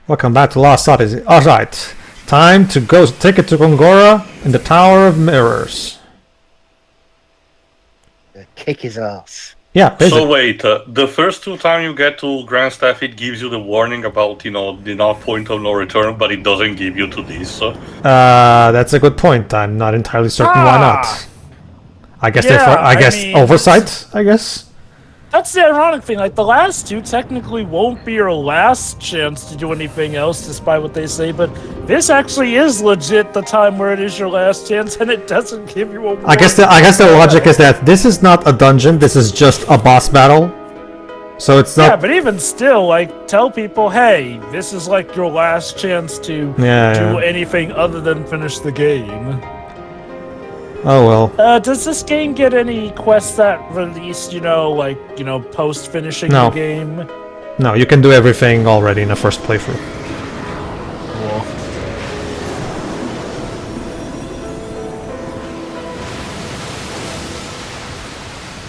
Welcome back to Lost Odyssey. Alright, time to go take it to Gongora in the Tower of Mirrors. Kick his ass. Yeah, basically. So wait, the first two times you get to Grand Staff, it gives you the warning about, the not point of no return, but it doesn't give you to this. That's a good point. I'm not entirely certain why not. I guess oversight, I guess. That's the ironic thing, like, the last two technically won't be your last chance to do anything else, despite what they say, but this actually is legit the time where it is your last chance, and it doesn't give you a warning. I guess the logic is that this is not a dungeon, this is just a boss battle. So it's not... Yeah, but even still, like, tell people, hey, this is like your last chance to do anything other than finish the game. Oh well. Does this game get any quests that release, post finishing the game? No, you can do everything already in the first playthrough. Cool.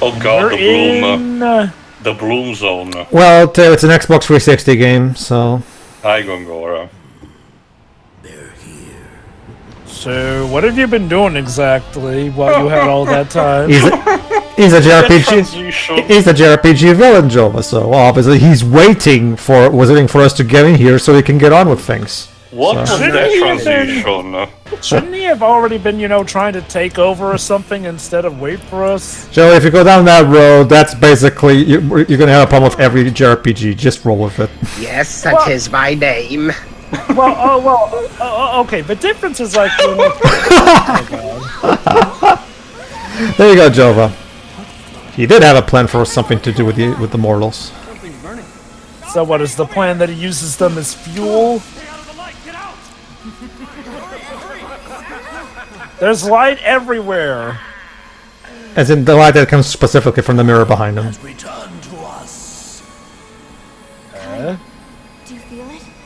Oh god, the bloom zone. Well, it's an Xbox 360 game, so... Hi, Gongora. So, what have you been doing exactly while you had all that time? He's a JRPG villain, Jova, so obviously he's waiting for us to get in here so he can get on with things. What was that transition? Shouldn't he have already been, trying to take over or something instead of wait for us? Joe, if you go down that road, that's basically, you're gonna have a problem with every JRPG, just roll with it. Yes, that is my name. Okay, the difference is like... There you go, Jova. He did have a plan for something to do with the mortals. So what is the plan, that he uses them as fuel? There's light everywhere. As in the light that comes specifically from the mirror behind him.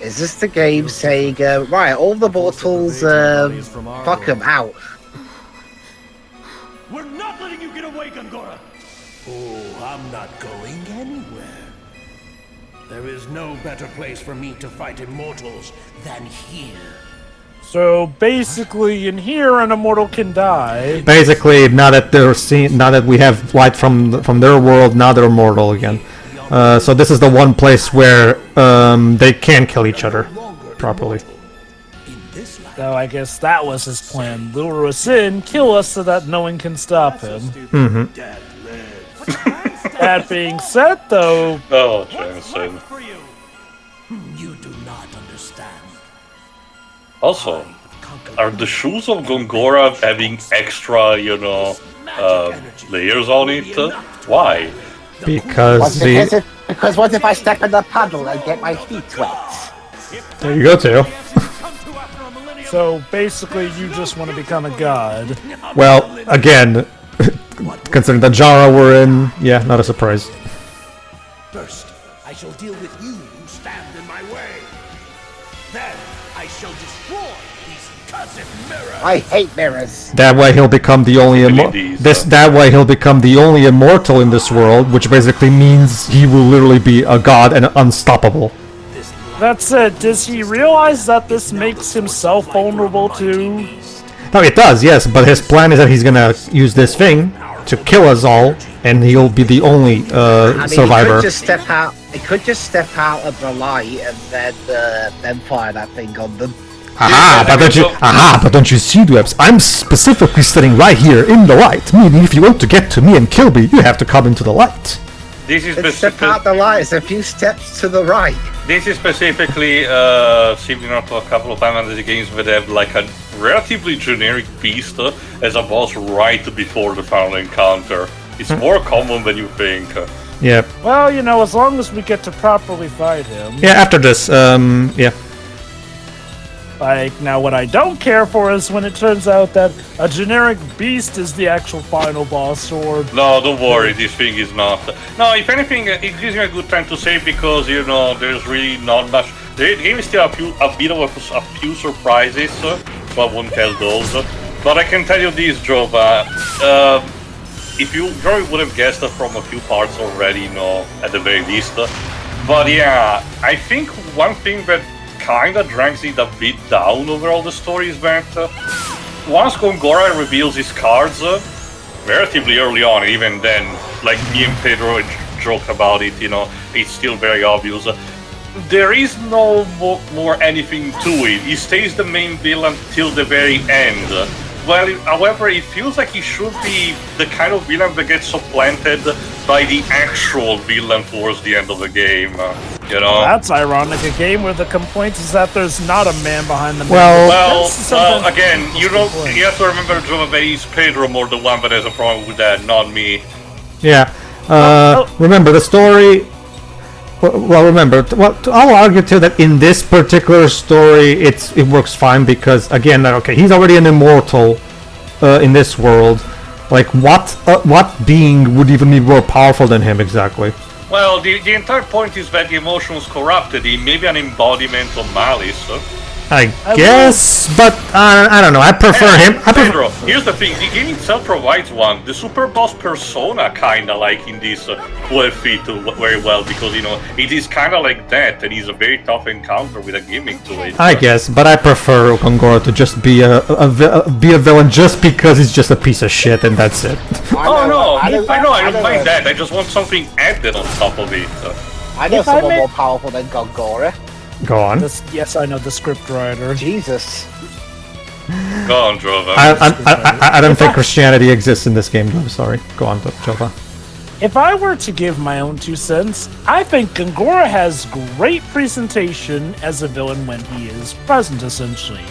Is this the game saying, right, all the mortals, fuck them out? We're not letting you get away, Gongora! Oh, I'm not going anywhere. There is no better place for me to fight immortals than here. So basically, in here, an immortal can die. Basically, now that we have light from their world, now they're immortal again. So this is the one place where they can kill each other properly. So I guess that was his plan. Lure us in, kill us so that no one can stop him. Mm-hmm. That being said, though... Oh, Jameson. You do not understand. Also, are the shoes of Gongora having extra, layers on it? Why? Because what if I step in the puddle and get my feet wet? There you go, too. So basically, you just want to become a god. Well, again, considering the genre we're in, yeah, not a surprise. First, I shall deal with you who stand in my way. Then, I shall destroy these cursed mirrors. I hate mirrors. That way he'll become the only immortal in this world, which basically means he will literally be a god and unstoppable. That's it. Does he realize that this makes himself vulnerable too? No, it does, yes, but his plan is that he's gonna use this thing to kill us all, and he'll be the only survivor. He could just step out of the light and then fire that thing on them. But don't you see, Dwebs? I'm specifically sitting right here in the light, meaning if you want to get to me and kill me, you have to come into the light. This is step out the light, it's a few steps to the right. This is specifically similar to a couple of Final Fantasy games where they have like a relatively generic beast as a boss right before the final encounter. It's more common than you think. Yeah. Well, as long as we get to properly fight him. Yeah, after this, yeah. Like, now what I don't care for is when it turns out that a generic beast is the actual final boss, or... No, don't worry, this thing is not. No, if anything, it gives me a good time to save because, there's really not much... The game is still a bit of a few surprises, so I won't tell those. But I can tell you this, Jova. If you probably would have guessed from a few parts already, at the very least. But yeah, I think one thing that kinda drags it a bit down over all the stories, but once Gongora reveals his cards, relatively early on, even then, like me and Pedro joke about it, you know, it's still very obvious. There is no more anything to it. He stays the main villain till the very end. Well, however, it feels like he should be the kind of villain that gets supplanted by the actual villain towards the end of the game. You know? That's ironic. A game where the complaint is that there's not a man behind the man. Well, again, you have to remember, Jova, that it's Pedro more the one that has a problem with that, not me. Yeah. Remember, the story... Well, remember, I'll argue too that in this particular story, it works fine because, again, okay, he's already an immortal in this world. Like, what being would even be more powerful than him exactly? Well, the entire point is that the emotions corrupted him, maybe an embodiment of malice. I guess, but I don't know. I prefer him. Pedro, here's the thing: the game itself provides one. The super boss persona, kinda like in this, will fit very well because you know it is kinda like that, and it's a very tough encounter with a gimmick to it. I guess, but I prefer Gongora to just be a villain just because he's just a piece of shit, and that's it. I don't mind that. I just want something added on top of it. I know someone more powerful than Gongora. Go on. Yes, I know the script writer. Jesus. Go on, Jova. I don't think Christianity exists in this game. I'm sorry. Go on, Jova. If I were to give my own 2 cents, I think Gongora has great presentation as a villain when he is present, essentially.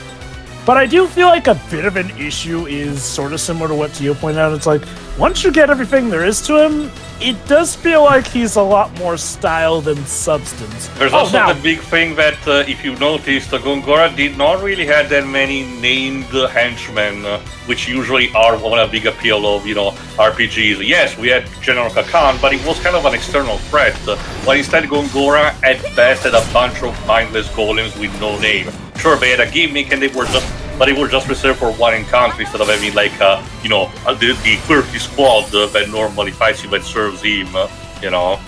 But I do feel like a bit of an issue is sort of similar to what Tio pointed out. It's like, once you get everything there is to him, it does feel like he's a lot more style than substance. There's also the big thing that, if you noticed, Gongora did not really have that many named henchmen, which usually are one of the big appeal of, you know, RPGs. Yes, we had General Kakan, but it was kind of an external threat. While instead Gongora, at best, had a bunch of mindless golems with no name. Sure, they had a gimmick, and they were just reserved for one encounter instead of having like the quirky squad that normally fights him and serves him. You know.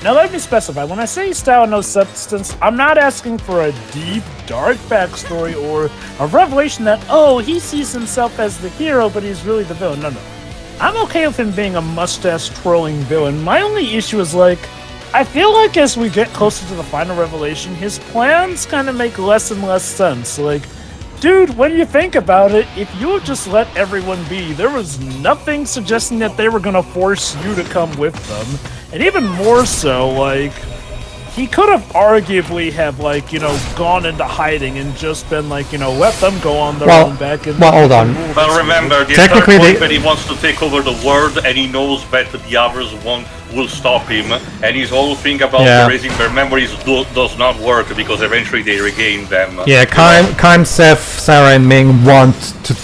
Now let me specify. When I say style no substance, I'm not asking for a deep, dark backstory or a revelation that he sees himself as the hero, but he's really the villain. No. I'm okay with him being a mustache twirling villain. My only issue is I feel like as we get closer to the final revelation, his plans kind of make less and less sense. Dude, when you think about it, if you had just let everyone be, there was nothing suggesting that they were going to force you to come with them. And even more so, he could have arguably gone into hiding and just been let them go on their own back. Well, hold on. Well, remember, the technically point that he wants to take over the world, and he knows that the others will stop him, and his whole thing about erasing their memories does not work because eventually they regain them. Yeah, Kaim, Seth, Sarah, and Ming want to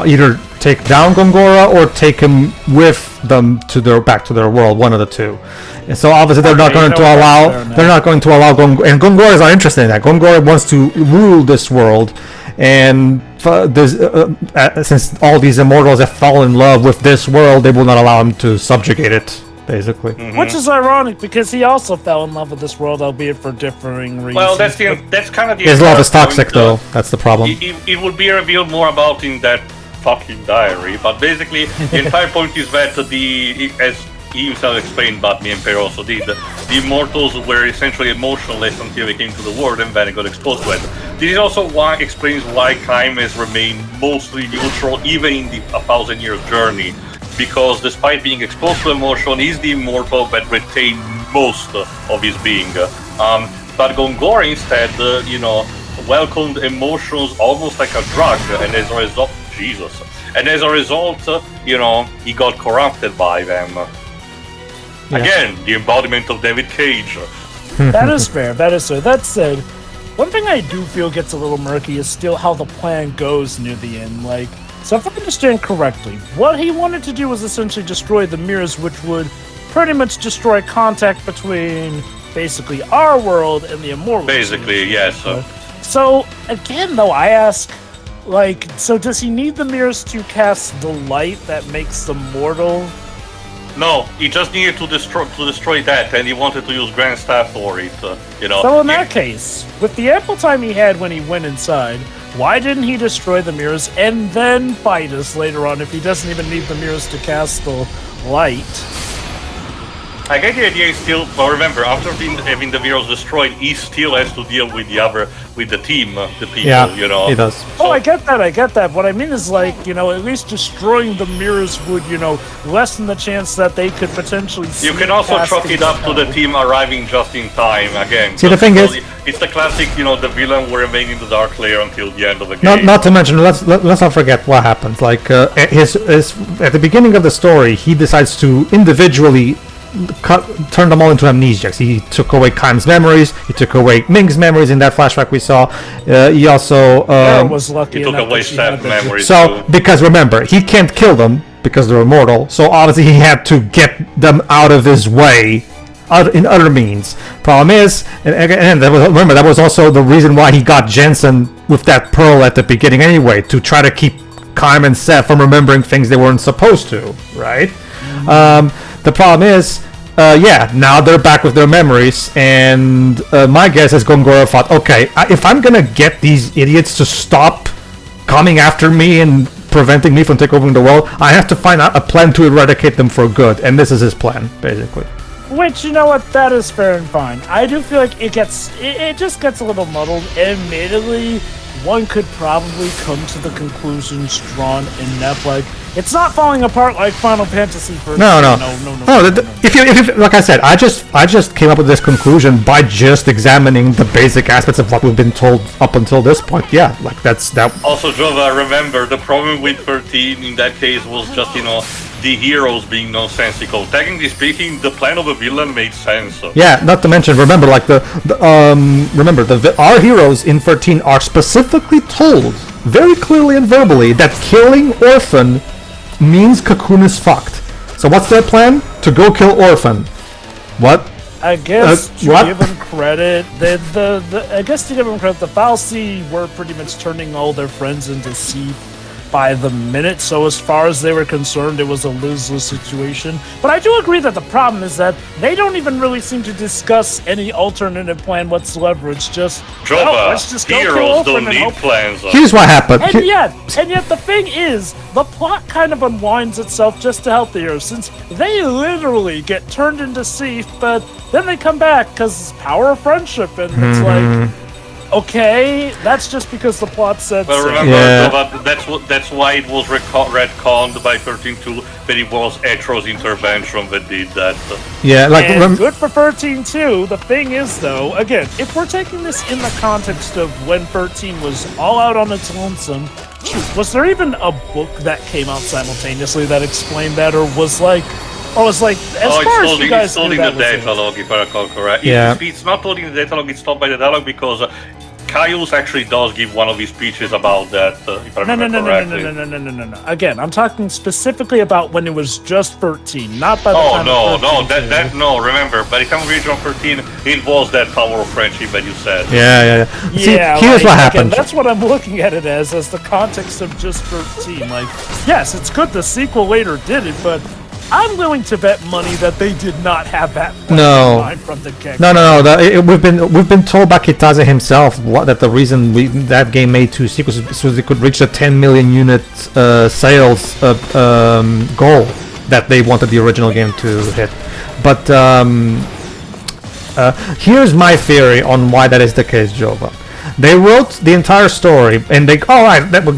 either take down Gongora or take him with them back to their world, one of the two. And so obviously they're not going to allow Gongora, and Gongora is not interested in that. Gongora wants to rule this world, and since all these immortals have fallen in love with this world, they will not allow him to subjugate it, basically. Mm-hmm. Which is ironic because he also fell in love with this world, albeit for differing reasons. Well, that's kind of the. His love is toxic, though. That's the problem. It would be revealed more about in that fucking diary, but basically the entire point is that as he himself explained, but me and Pedro also did, the immortals were essentially emotionless until they came to the world and then they got exposed to it. This is also explains why Kaim has remained mostly neutral even in the 1,000 years journey, because despite being exposed to emotion, he's the immortal that retained most of his being. But Gongora instead, welcomed emotions almost like a drug, and as a result, he got corrupted by them. Yeah. Again, the embodiment of David Cage. That is fair. That said, one thing I do feel gets a little murky is still how the plan goes near the end. So if I understand correctly, what he wanted to do was essentially destroy the mirrors, which would pretty much destroy contact between basically our world and the immortals. Basically, yes. So again, though, I ask, so does he need the mirrors to cast the light that makes them mortal? No, he just needed to destroy that, and he wanted to use Grand Staff for it. You know. So in that case, with the ample time he had when he went inside, why didn't he destroy the mirrors and then fight us later on if he doesn't even need the mirrors to cast the light? I get the idea. Is still, but remember, after having the mirrors destroyed, he still has to deal with the team, the people. Yeah, you know. he does. Oh, I get that. What I mean is, like, you know, at least destroying the mirrors would, you know, lessen the chance that they could potentially. You can also chalk it up to the team arriving just in time again. See, the thing is, it's the classic, you know, the villain will remain in the dark layer until the end of the game. not to mention, let's not forget what happens. Like at the beginning of the story, he decides to individually turn them all into amnesiacs. He took away Kaim's memories. He took away Ming's memories in that flashback we saw. He also was lucky he took away Seth's memories. So because remember, he can't kill them because they're immortal. So obviously he had to get them out of his way in other means. Problem is, and remember that was also the reason why he got Jensen with that pearl at the beginning anyway, to try to keep Kaim and Seth from remembering things they weren't supposed to, right? The problem is, now they're back with their memories, and my guess is Gongora thought, okay, if I'm gonna get these idiots to stop coming after me and preventing me from taking over the world, I have to find out a plan to eradicate them for good, and this is his plan, basically. Which, you know what, that is fair and fine. I do feel like it just gets a little muddled. Admittedly, one could probably come to the conclusions drawn in that, like, it's not falling apart like Final Fantasy for No. If you like I said, I just came up with this conclusion by just examining the basic aspects of what we've been told up until this point. Yeah, like that's that. Also, Jova, remember the problem with 13 in that case was just, you know, the heroes being nonsensical. Technically speaking, the plan of a villain made sense. Yeah, not to mention, remember, like our heroes in 13 are specifically told very clearly and verbally that killing Orphan means Cocoon is fucked. So what's their plan? To go kill Orphan. What? I guess to what? give them credit, the Falsi were pretty much turning all their friends into Seath by the minute, so as far as they were concerned, it was a lose-lose situation. But I do agree that the problem is that they don't even really seem to discuss any alternative plan whatsoever. It's just, Jova, let's just go kill heroes Orphan don't and need hope. plans. Here's what happened. And yet the thing is, the plot kind of unwinds itself just to help the heroes, since they literally get turned into Seath, but then they come back because power of friendship, and it's like, okay, that's just because the plot said Well, so. remember, that's why it was retconned by 13.2 that it was Etro's intervention that did that. Yeah, like And good for 13 too. The thing is, though, again, if we're taking this in the context of when 13 was all out on its lonesome, was there even a book that came out simultaneously that explained that, or was like, as far as you guys it's loading knew, the that was data log, if I recall correct. Yeah. It's not loading the data log, it's stopped by the dialogue because Caius actually does give one of his speeches about that, if I remember correctly. No. Again, I'm talking specifically about when it was just 13, not by the time of 13. No, remember, by the time of Region 13, it was that power of friendship that you said. Yeah. See, here's what happened. That's what I'm looking at it as the context of just 13. Like, yes, it's good the sequel later did it, but I'm willing to bet money that they did not have that plan in mind from the get-go. No. We've been told by Kitase himself that the reason that game made 2 sequels is so they could reach the 10 million unit sales goal that they wanted the original game to hit. But here's my theory on why that is the case, Jova. They wrote the entire story, and they that will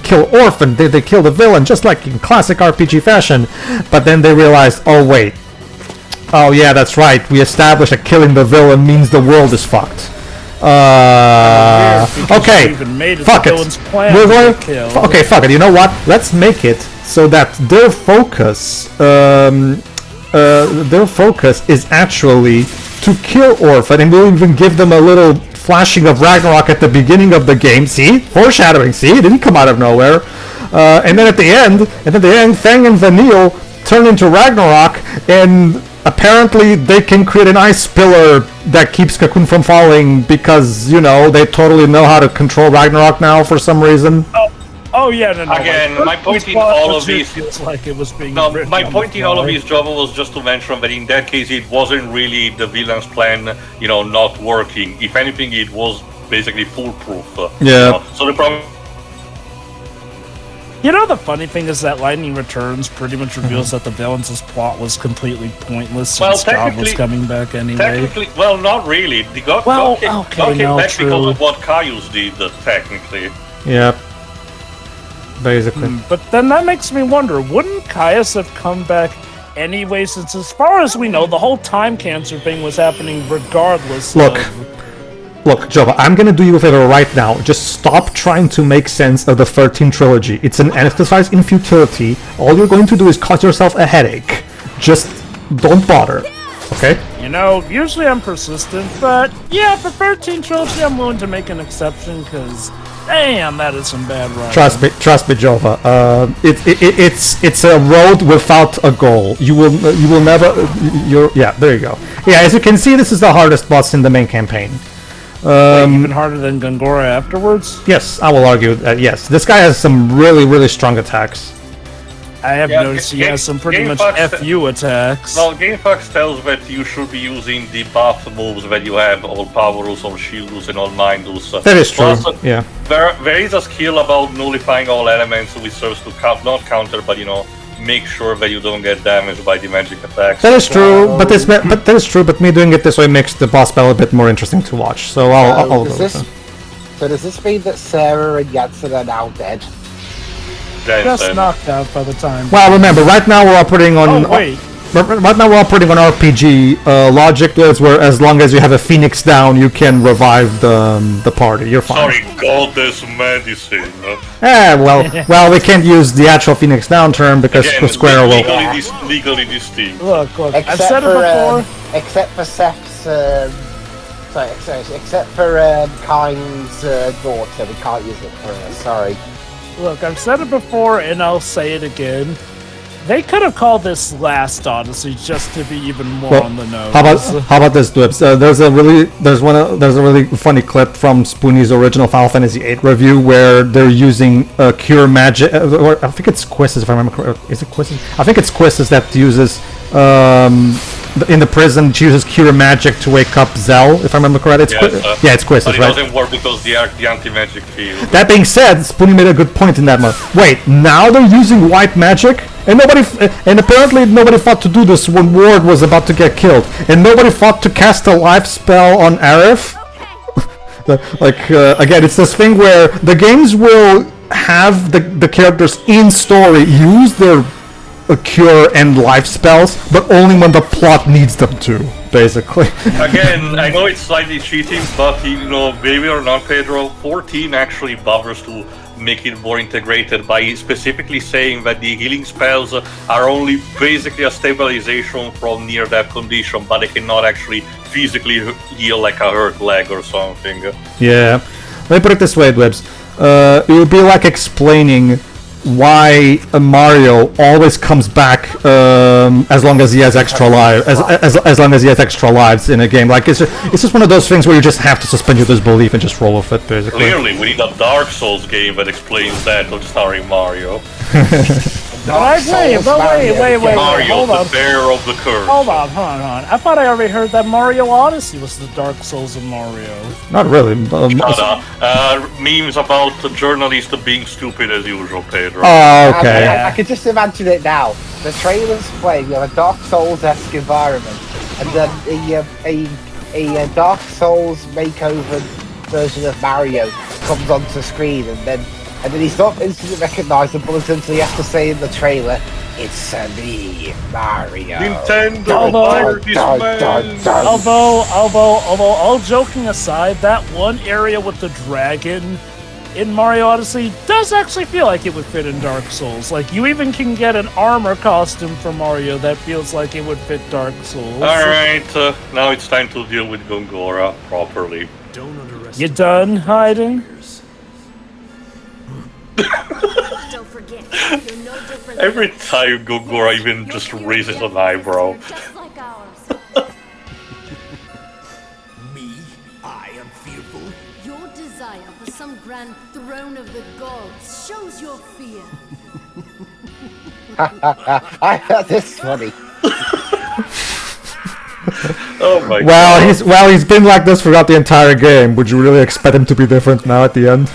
kill Orphan. They kill the villain, just like in classic RPG fashion. But then they realized, oh yeah, that's right. We established that killing the villain means the world is fucked. Okay, fuck it. We're going. Okay, fuck it. You know what? Let's make it so that their focus is actually to kill Orphan, and we'll even give them a little flashing of Ragnarok at the beginning of the game. See? Foreshadowing. See? It didn't come out of nowhere. And then at the end, Fang and Vanille turn into Ragnarok, and apparently they can create an ice pillar that keeps Cocoon from falling because, you know, they totally know how to control Ragnarok now for some reason. Oh yeah, no. Again, like, my point in Squad all of legit these... feels like it was being No, written my on point the in all of fly. this, Java, was just to mention that in that case it wasn't really the villain's plan, not working. If anything, it was basically foolproof. Yeah. So the problem... You know, the funny thing is that Lightning Returns pretty much reveals that the villain's plot was completely pointless Well, since God was technically- coming back anyway. Technically, well, not really. They got Well, came okay, no, back true. because of what Caius did, technically. Yep. Basically. But then that makes me wonder, wouldn't Caius have come back anyway, since as far as we know, the whole time cancer thing was happening regardless Look. of... Look, Java, I'm gonna do you a favor right now. Just stop trying to make sense of the 13 trilogy. It's an exercise in futility. All you're going to do is cause yourself a headache. Just don't bother, okay? You know, usually I'm persistent, but yeah, for 13 Trilogy, I'm willing to make an exception, because damn, that is some bad writing. Trust me, Jova. It's a road without a goal. You will never. Yeah, there you go. Yeah, as you can see, this is the hardest boss in the main campaign. Wait, even harder than Gongora afterwards? Yes, I will argue that. Yes, this guy has some really strong attacks. I have Yeah, noticed he has some pretty much GameFAQs FU attacks. Well, GameFAQs tells that you should be using the buff moves that you have, all powerus, all shieldus, and all mindus. That is true. Plus, Yeah. There is a skill about nullifying all elements which serves to not counter, but make sure that you don't get damaged by the magic attacks. That is true, but that is true. But me doing it this way makes the boss battle a bit more interesting to watch. So I'll go with that. So does this mean that Sarah and Jansen are now dead? Just knocked out by the time. Well, remember, right now we're operating on. Oh, wait. Right now we're operating on RPG logic, where as long as you have a Phoenix down, you can revive the party. You're fine. Sorry, goddess medicine. Well, we can't use the actual Phoenix down term because Again, Square will. legally distinct. Look, I've said it before. Except for Seth's, except for Kaim's daughter, we can't use it for her. Sorry. Look, I've said it before, and I'll say it again. They could have called this Last Odyssey just to be even more on the nose. How about this, Dwips? There's a really funny clip from Spoonie's original Final Fantasy VIII review where they're using cure magic. Or I think it's Quizzes, if I remember correctly. Is it Quizzes? I think it's Quizzes that uses in the prison. She uses cure magic to wake up Zell, if I remember correctly. It's Quizzes, but it right? doesn't work because the anti-magic field. That being said, Spoonie made a good point in that one. Wait, now they're using white magic? And apparently nobody thought to do this when Ward was about to get killed. And nobody thought to cast a life spell on Aerith? Again, it's this thing where the games will have the characters in story use their cure and life spells, but only when the plot needs them to, basically. Again, I know it's slightly cheating, but believe it or not, Pedro, 14 actually bothers to make it more integrated by specifically saying that the healing spells are only basically a stabilization from near-death condition, but they cannot actually physically heal like a hurt leg or something. Yeah. Let me put it this way, Dwibs. It would be like explaining why Mario always comes back as long as he has extra lives, as long as he has extra lives in a game. Like it's just one of those things where you just have to suspend your disbelief and just roll with it, basically. Clearly, we need a Dark Souls game that explains that, not starring Mario. Wait, Mario, hold on. the bearer of the curse. Hold on. I thought I already heard that Mario Odyssey was the Dark Souls of Mario. Not really. Memes about the journalist being stupid as usual, Pedro. Oh, okay. I can just imagine it now. The trailer's playing, you have a Dark Souls-esque environment, and then a Dark Souls makeover version of Mario comes onto screen, and then he's not instantly recognisable until he has to say in the trailer, "It's me, Mario." Nintendo, fire this man. Although, all joking aside, that one area with the dragon in Mario Odyssey does actually feel like it would fit in Dark Souls. Like, you even can get an armor costume for Mario that feels like it would fit Dark Souls. Alright, now it's time to deal with Gongora properly. Don't underestimate. You done hiding? Don't forget, you're no different. Every time Gongora even just raises an eyebrow. Just like ours. Me? I am fearful. Your desire desire for some grand throne of the gods shows your fear. I thought this funny. Oh my god. He's been like this throughout the entire game. Would you really expect him to be different now at the end?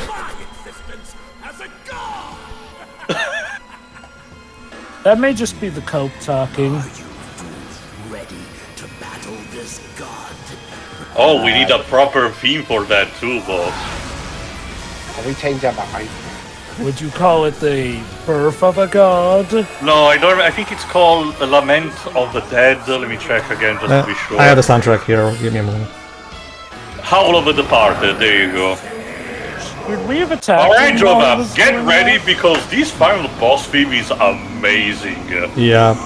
That may just be the Cope talking. Ready to battle this god? Oh, we need a proper theme for that too, boss. Can we change our mind? Would you call it the birth of a god? No, I don't. I think it's called a Lament of the Dead. Let me check again just to be sure. I have the soundtrack here. Give me a moment. Howl of the Departed. There you go. Would we have attacked? Alright, him while he Jova, was get doing ready that? because this final boss theme is amazing. Yeah.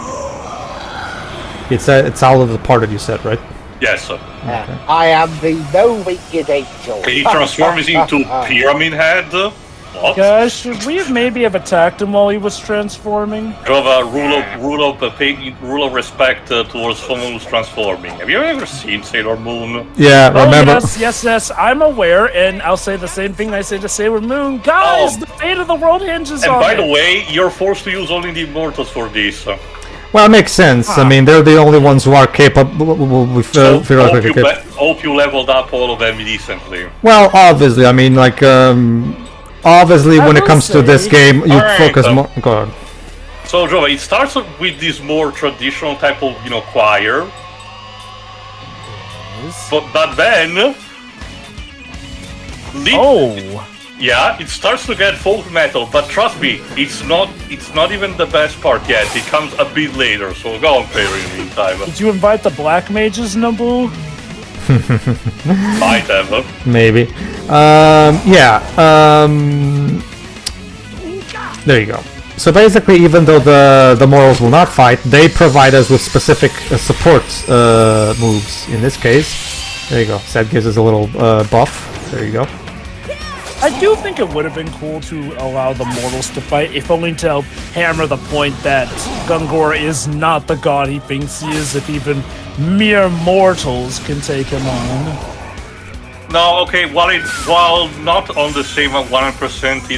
It's out of the part that you said, right? Yes. I am the no wicked angel. He transforms into Pyramid Head. What? Guys, should we have maybe have attacked him while he was transforming? Jova, rule of respect towards someone who's transforming. Have you ever seen Sailor Moon? Yeah, remember? Oh, yes, I'm aware, and I'll say the same thing I say to Sailor Moon. Guys, the fate of the world hinges And on by it. the way, you're forced to use only the immortals for this. Well, it makes sense. I mean, they're the only ones who are capable. We So theoretically hope you leveled up all of them decently. Well, obviously, I mean, like, obviously, I when it will comes to this say- game, you Alright, focus more. Go on. So, Jova, it starts with this more traditional type of, choir. But then... Yeah, it starts to get folk metal, but trust me, it's not even the best part yet. It comes a bit later, so go on, Pedro, in the meantime. Did you invite the black mages, Nabu? Might have. Maybe. There you go. So basically, even though the mortals will not fight, they provide us with specific support moves. In this case, there you go. Seth gives us a little buff. There you go. I do think it would have been cool to allow the mortals to fight, if only to help hammer the point that Gongora is not the god he thinks he is, if even mere mortals can take him on. No, okay, while not on the same 100%,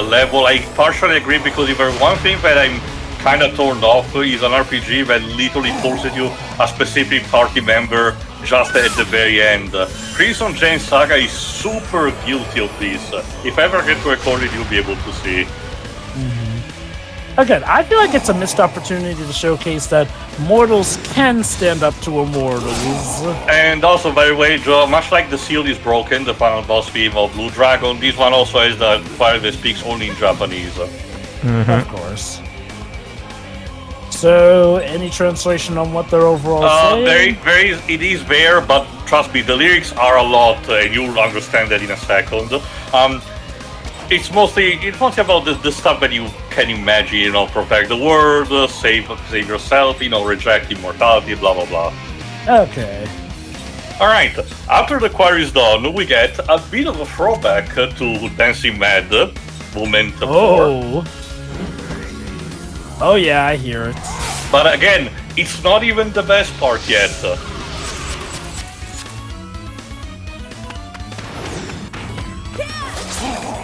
level, I partially agree, because if there's one thing that I'm kind of turned off is an RPG that literally forces you a specific party member just at the very end. Crimson Jane Saga is super guilty of this. If I ever get to record it, you'll be able to see. Again, I feel like it's a missed opportunity to showcase that mortals can stand up to immortals. And also, by the way, Joe, much like the Seal is Broken, the final boss theme of Blue Dragon, this one also has the file that speaks only in Japanese. Of course. So, any translation on what they're overall saying? It is there, but trust me, the lyrics are a lot, and you'll understand that in a second. It's mostly about the stuff that you can imagine, protect the world, save yourself, reject immortality, blah blah blah. Okay. Alright, after the choir is done, we get a bit of a throwback to Dancing Mad, Moment 4. Oh yeah, I hear it. But again, it's not even the best part yet.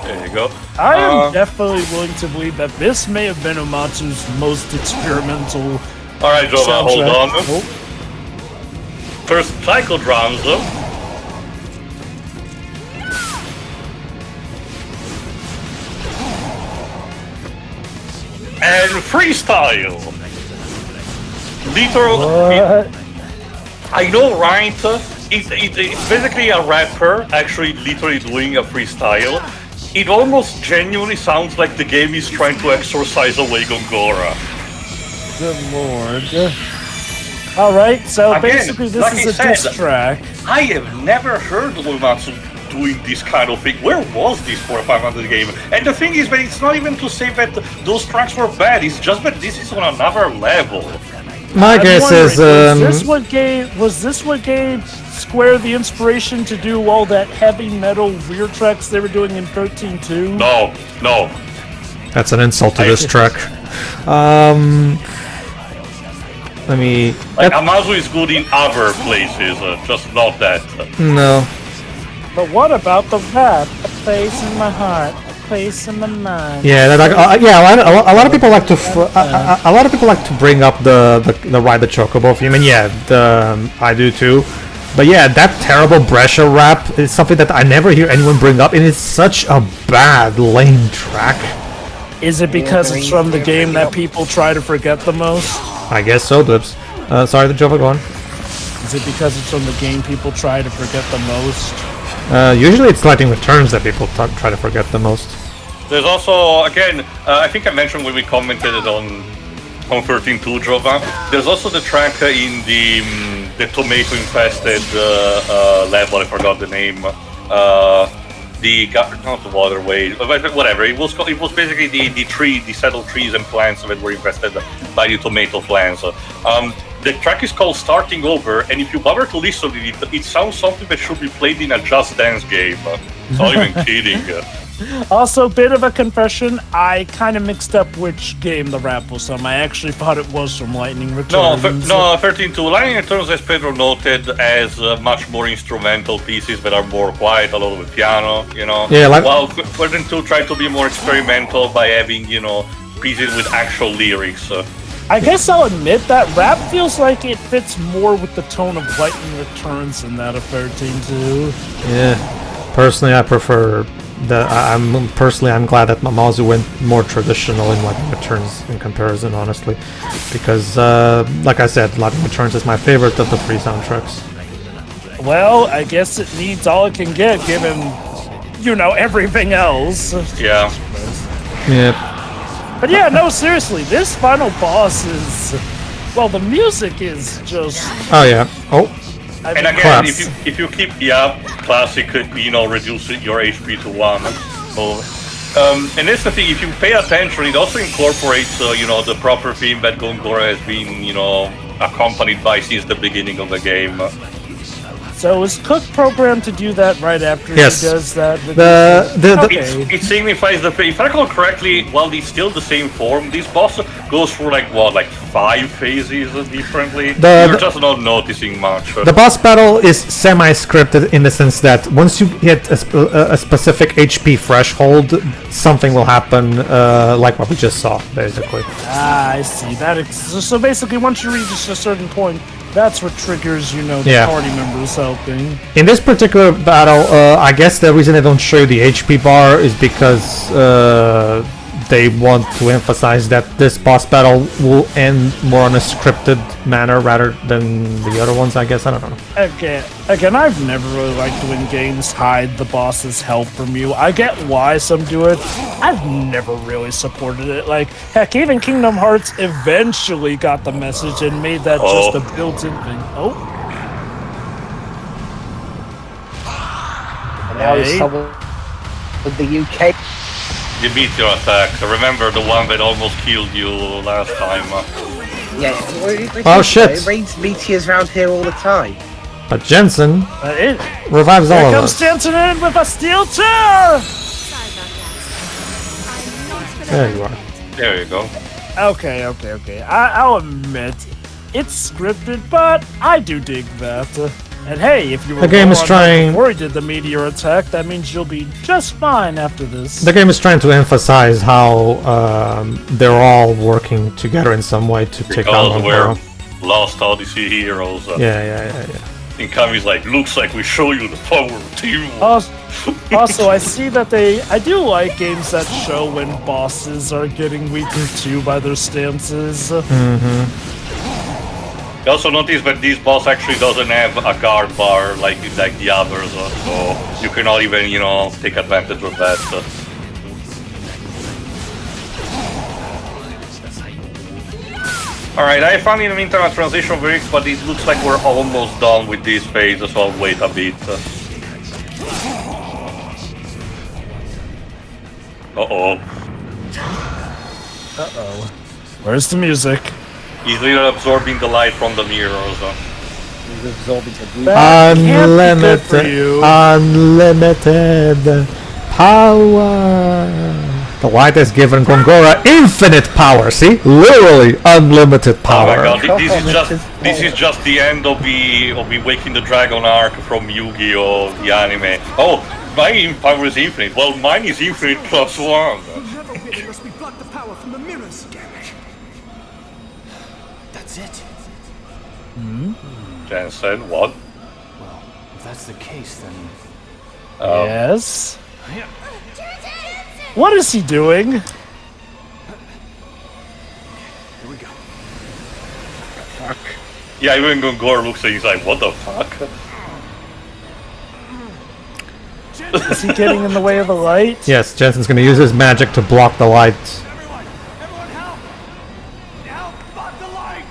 There you go. I am definitely willing to believe that this may have been Umatsu's most experimental. Alright, Jova, hold on. Oh. First, cycle drums. And freestyle. Literal. I know, right? It's basically a rapper actually literally doing a freestyle. It almost genuinely sounds like the game is trying to exorcise away Gongora. Good lord. Alright, so Again, basically this like is I a said, diss track. I have never heard of Uematsu doing this kind of thing. Where was this for a 500 game? And the thing is that it's not even to say that those tracks were bad, it's just that this is on another level. My guess is was this what gave Square the inspiration to do all that heavy metal weird tracks they were doing in 13.2? No. That's an insult to this track. Let me... Like, Amazu is good in other places, just not that. No. But what about the rap? A place in my heart, a place in my mind. Yeah, a lot of people like to a lot of people like to bring up the ride the chocobo theme, and yeah, I do too. But yeah, that terrible Brescia rap is something that I never hear anyone bring up, and it's such a bad, lame track. Is it because it's from the game that people try to forget the most? I guess so, Blips. Sorry, the Jova, go on. Is it because it's from the game people try to forget the most? Usually it's Lightning Returns that people try to forget the most. There's also, again, I think I mentioned when we commented it on 13.2 Jova, there's also the track in the tomato-infested level, I forgot the name. Not the waterway, whatever. It was basically the settled trees and plants that were infested by the tomato plants. The track is called Starting Over, and if you bother to listen to it, it sounds something that should be played in a Just Dance game. Not even kidding. Also, bit of a confession, I kind of mixed up which game the rap was from. I actually thought it was from Lightning Returns. No, 13.2. Lightning Returns, as Pedro noted, has much more instrumental pieces that are more quiet, a lot of the piano, you know. Yeah, like... While 13.2 tried to be more experimental by having, you know, pieces with actual lyrics. I guess I'll admit that rap feels like it fits more with the tone of Lightning Returns than that of 13.2. Yeah, personally I prefer... I'm glad that Mamazu went more traditional in Lightning Returns in comparison, honestly, because like I said, Lightning Returns is my favorite of the 3 soundtracks. Well, I guess it needs all it can get, given, you know, everything else. Yeah. Yeah. But yeah, no, seriously, this final boss is, well, the music is just... Oh yeah. Oh. And again, if you keep classic, you know, reduce your HP to 1. So, and that's the thing. If you pay attention, it also incorporates, you know, the proper theme that Gongora has been, you know, accompanied by since the beginning of the game. So is Cook programmed to do that right after he does that? It signifies the... If I recall correctly, while he's still the same form, this boss goes through like 5 phases differently. You're just not noticing much. The boss battle is semi-scripted in the sense that once you hit a specific HP threshold, something will happen, like what we just saw, basically. Ah, I see. So basically, once you reach a certain point, that's what triggers, you know, the party members helping. In this particular battle, I guess the reason they don't show you the HP bar is because they want to emphasize that this boss battle will end more on a scripted manner rather than the other ones, I guess. I don't know. Okay. Again, I've never really liked when games hide the boss's help from you. I get why some do it. I've never really supported it. Like, heck, even Kingdom Hearts eventually got the message and made that just a built-in thing. Oh. And now he's someone with the UK. You beat your attack. Remember the one that almost killed you last time. Yeah. Oh shit! It rains meteors around here all the time. But Jensen revives all of us. Here comes Jensen in with a steel chair! There you are. There you go. Okay. I'll admit, it's scripted, but I do dig that. And hey, if you were before he did the meteor attack, that means you'll be just fine after this. The game is trying to emphasize how they're all working together in some way to take down Gongora. We're lost Odyssey heroes. Yeah. And Kaim's like, looks like we show you the power of teamwork. Also, I see that I do like games that show when bosses are getting weaker too by their stances. Mm-hmm. You also notice that this boss actually doesn't have a guard bar like the others, so you cannot even, you know, take advantage of that. Alright, I found in the meantime a transition lyrics, but it looks like we're almost done with this phase, so I'll wait a bit. Uh-oh. Where's the music? He's literally absorbing the light from the mirrors. He's absorbing the unlimited power. The light has given Gongora infinite power. See, literally unlimited Oh power. my god, this is just the end of the Waking the Dragon arc from Yu-Gi-Oh! The anime. Oh, my power is infinite. Well, mine is infinite plus one. Unless we block the power from the mirrors. Damn it. That's it. Jensen, what? Well, if that's the case, then... Yes? What is he doing? Here we go. Yeah, even Gongora looks at you, he's like, what the fuck? Is he getting in the way of the light? Yes, Jensen's gonna use his magic to block the light. Everyone help! Help! Block the light!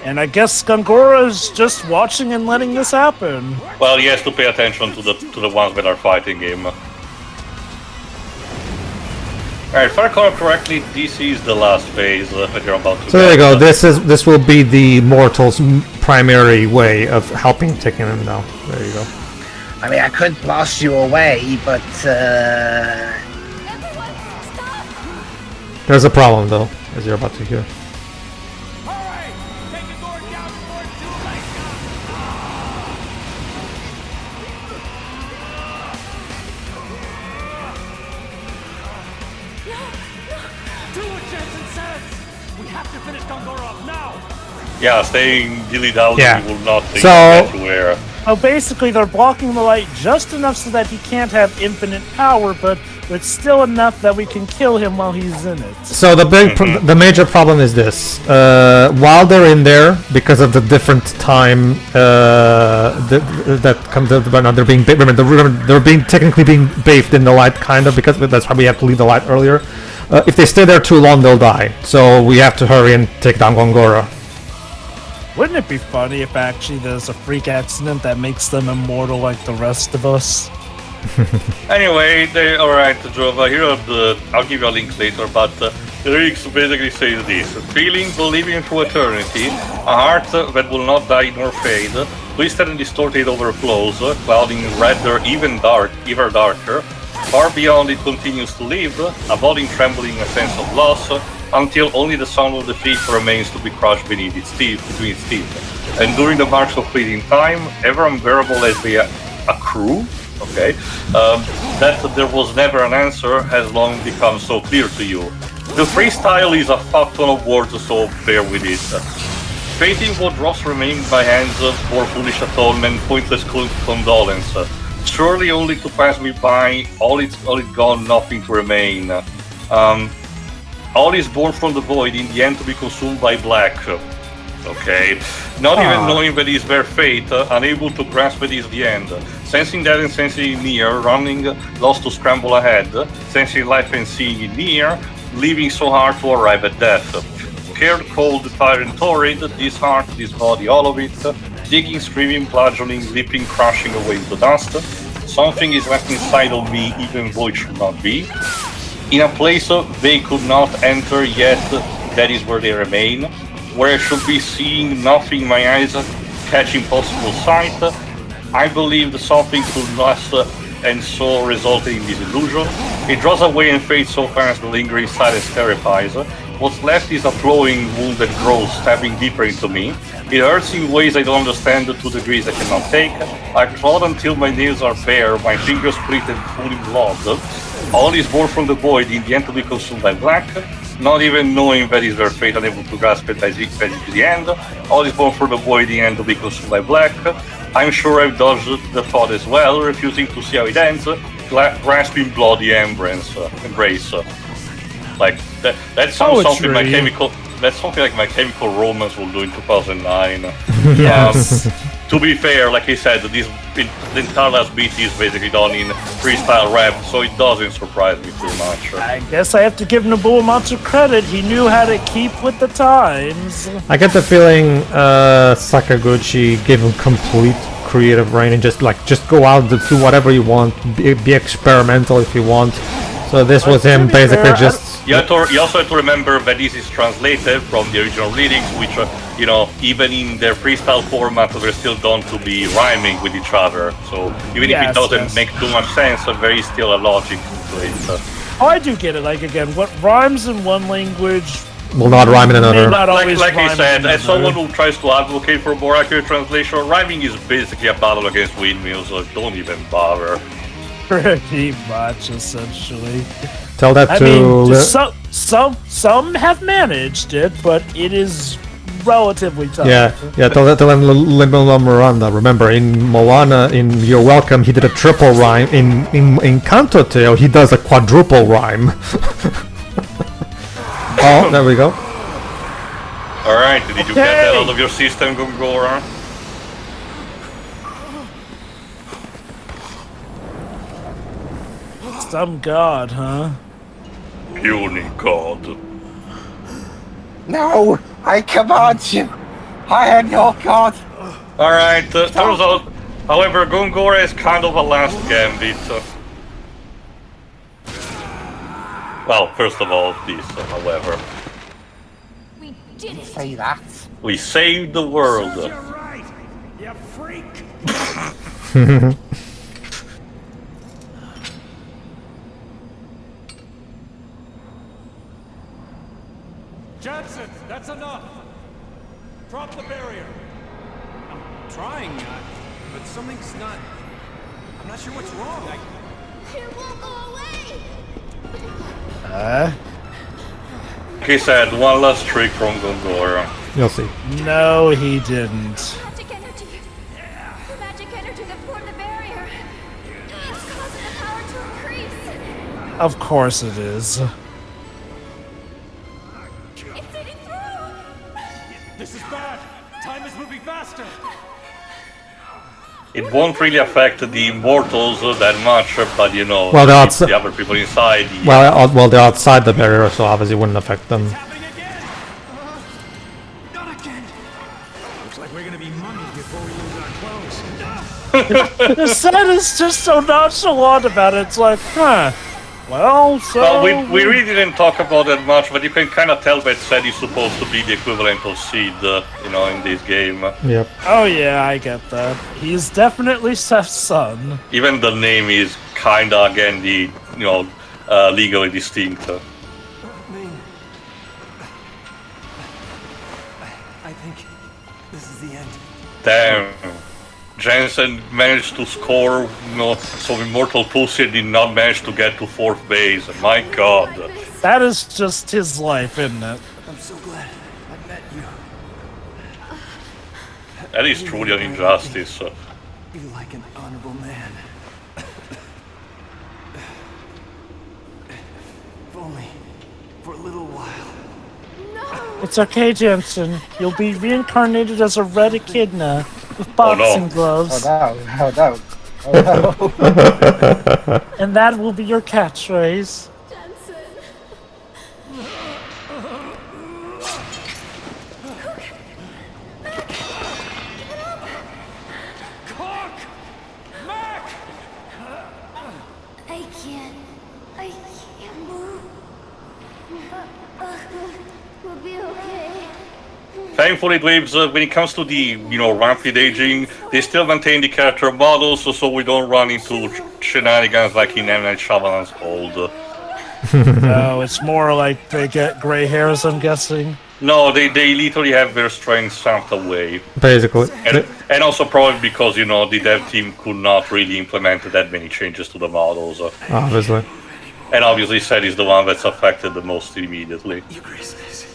And I guess Gongora is just watching and letting this happen. Well, he has to pay attention to the ones that are fighting him. Alright, if I recall correctly, this is the last phase that you're about to So there you get. go. This will be the mortals' primary way of helping taking him down. There you go. I mean, I could blast you away, but There's a problem though, as you're about to hear. Hurry! Take a door down before it's too late! Do what Jensen says! We have to finish Gongora off now! Yeah, staying dilly-dally Yeah. will not take So- us anywhere. So basically, they're blocking the light just enough so that he can't have infinite power, but it's still enough that we can kill him while he's in it. So the the major problem is this: while they're in there, because of the different time that comes, they're being they're being technically being bathed in the light, kind of, because that's why we have to leave the light earlier. If they stay there too long, they'll die. So we have to hurry and take down Gongora. Wouldn't it be funny if actually there's a freak accident that makes them immortal like the rest of us? Anyway, alright, Jova, here are I'll give you a link later, but the lyrics basically say this: feeling, believing through eternity, a heart that will not die nor fade, twisted and distorted overflows, clouding redder, even darker. Far beyond it continues to live, avoiding trembling a sense of loss, until only the sound of defeat remains to be crushed beneath its teeth, between its teeth. And during the march of fleeting time, ever unbearable as they accrue, okay, that there was never an answer has long become so clear to you. The freestyle is a fuck ton of words, so bear with it. Fating what drops remain by hands for foolish atonement, pointless condolence. Surely only to pass me by, all it gone, nothing to remain. All is born from the void, in the end to be consumed by black. Okay. Not even knowing that is their fate, unable to grasp that is the end. Sensing that and sensing it near, running, lost to scramble ahead. Sensing life and seeing it near, leaving so hard to arrive at death. Scared, cold, tired and torrid, this heart, this body, all of it. Digging, screaming, bludgeoning, leaping, crushing away into dust. Something is left inside of me, even though it should not be. In a place they could not enter yet, that is where they remain. Where I should be seeing nothing, my eyes catch impossible sight. I believed something could last, and so resulted in this illusion. It draws away and fades so fast the lingering silence terrifies. What's left is a flowing wound that grows, stabbing deeper into me. It hurts in ways I don't understand to degrees I cannot take. I trod until my nails are bare, my fingers split and full in blood. All is born from the void, in the end to be consumed by black. Not even knowing that is their fate, unable to grasp it as the end. All is born from the void, in the end to be consumed by black. I'm sure I've dodged the thought as well, refusing to see how it ends. Grasping bloody embrace. Like that sounds something my chemical. That's something like My Chemical Romance will do in 2009. Yes. To be fair, like I said, the entire last beat is basically done in freestyle rap, so it doesn't surprise me too much. I guess I have to give Nobuamatsu credit. He knew how to keep with the times. I get the feeling Sakaguchi gave him complete creative reign and just go out and do whatever you want, be experimental if you want. So this was him basically just. You also have to remember that this is translated from the original lyrics, which, even in their freestyle format, they're still done to be rhyming with each other. So even if it doesn't make too much sense, there is still a logic to it. Oh, I do get it. Like, again, what rhymes in one language Will not rhyme in may another. not Like, always like I rhyme said, in as another. someone who tries to advocate for a more accurate translation, rhyming is basically a battle against windmills, so don't even bother. Pretty much, essentially. Tell that I to. mean, some have managed it, but it is relatively tough. Yeah. Tell that to Lin-Manuel Miranda. Remember, in Moana, in You're Welcome, he did a triple rhyme. In Canto Tale, he does a quadruple rhyme. Oh, there we go. Alright, did you get that out of your system, Gongora? Some god, huh? Puny god. No, I command you. I am your god. Alright, turns out, however, Gongora is kind of a last gambit. Well, first of all, this, however. We did it. Say that. We saved the world. You're right, you freak. Jansen, that's enough. Drop the barrier. I'm trying, but something's not. I'm not sure what's wrong. It won't go away. Like I said, one last trick from Gongora. You'll see. No, he didn't. Magic energy. The magic energy that formed the barrier. It's causing the power to increase. Of course it is. It's eating through. This is bad. Time is moving faster. It won't really affect the immortals that much, but you know, Well, they're the other people inside. Well, they're outside the barrier, so obviously it wouldn't affect them. Happening again. Not again. Looks like we're gonna be mummies before we lose our clothes. The set is just so nonchalant about it. It's like, huh. Well, so... Well, we really didn't talk about that much, but you can kind of tell that Sed is supposed to be the equivalent of Sid, you know, in this game. Yep. Oh yeah, I get that. He's definitely Seth's son. Even the name is kinda, again, the, you know, legally distinct. Ming. I think this is the end. Damn. Jensen managed to score, you know, some immortal pussy and did not manage to get to 4th base. My god. That is just his life, isn't it? I'm so glad I met you. That is truly an injustice. Be like an honorable man. If only for a little while. It's okay, Jensen. You'll be reincarnated as a red echidna with boxing gloves, Oh no. Oh no. and that will be your catchphrase. Jensen. Cock! Mac! I can't move. We'll be okay. Thankfully, Dweebs, when it comes to the, you know, rapid aging, they still maintain the character models, so we don't run into shenanigans like in M. Night Shyamalan's Old. No, it's more like they get gray hairs, I'm guessing. No, they literally have their strength sapped away. Basically. And also probably because, you know, the dev team could not really implement that many changes to the models. Obviously. And obviously Sed is the one that's affected the most immediately. You graceless.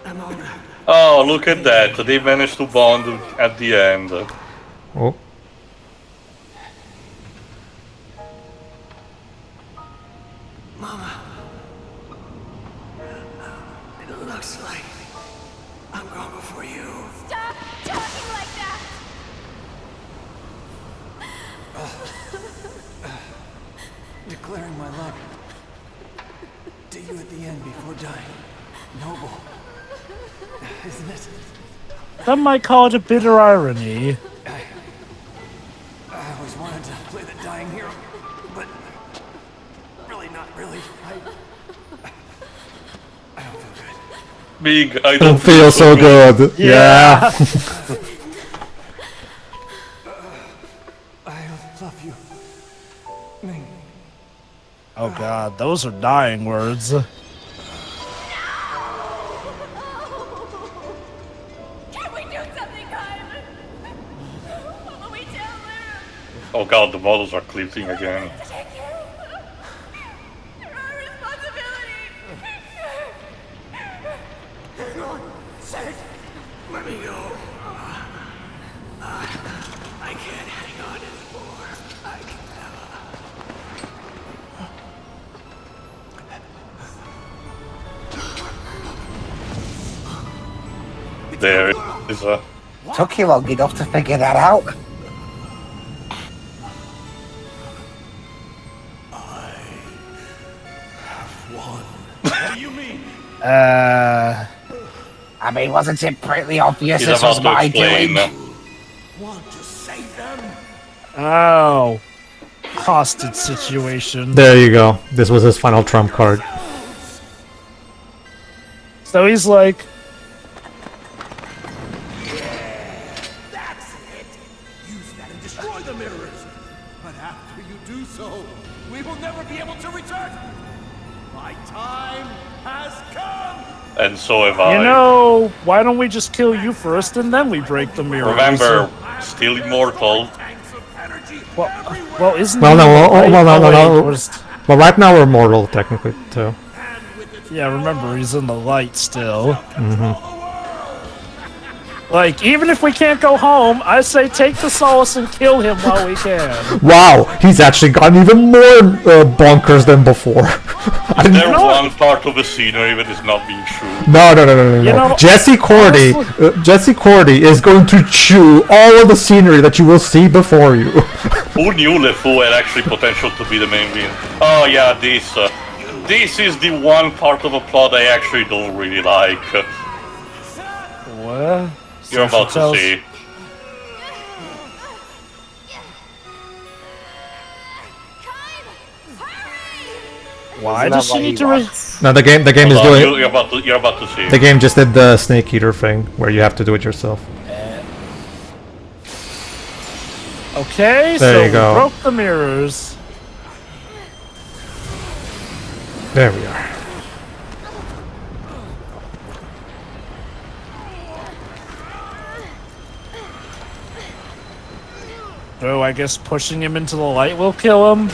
I'm all right. Oh, look at that. They managed to bond at the end. Oh. Mama. It looks like I'm gone before you. Stop talking like that. Declaring my love to you at the end before dying. Noble. Isn't it? Some might call it a bitter irony. I always wanted to play the dying hero, but really not really. I don't feel good. Big, I Don't feel so good. Yeah. I love you, Ming. Oh god, those are dying words. Can we do something, Kaim? What will we tell her? Oh god, the models are clipping again. To take you. You're our responsibility. Hang on, Seth. Let me go. I can't hang on anymore. I can There is a... Took you long enough to figure that out. What do you mean? I mean, wasn't it pretty obvious He's this was about to my explain. doing? Want to save them? Oh. Hostage situation. There you go. This was his final trump card. So he's like, That's it. Use that and destroy the mirrors. But after you do so, we will never be able to return. My time has come. And so have I. you know, why don't we just kill you first and then we break the mirror? Remember, still immortal. Tanks of energy. Well, isn't Well, no, he- well, no, wait, no. was- Well, right now we're mortal, technically, too. Yeah, remember, he's in the light still. Mm-hmm. Like, even if we can't go home, I say take the solace and kill him while we can. Wow, he's actually gotten even more bonkers than before. I didn't There's know one part of the scenery that is not being true. No. You know, Jesse Cordy, Jesse Cordy is going to chew all of the scenery that you will see before you. Who knew LeFou had actually potential to be the main villain? Oh yeah, this is the one part of a plot I actually don't really like. What? You're about to tells- see. Kaim, hurry! Why Isn't does that she what need he to wants? No, the game is Hold on, doing. you're about to see. The game just did the snake eater thing, where you have to do it yourself. Okay, There so you go. we broke the mirrors. There we are. So I guess pushing him into the light will kill him.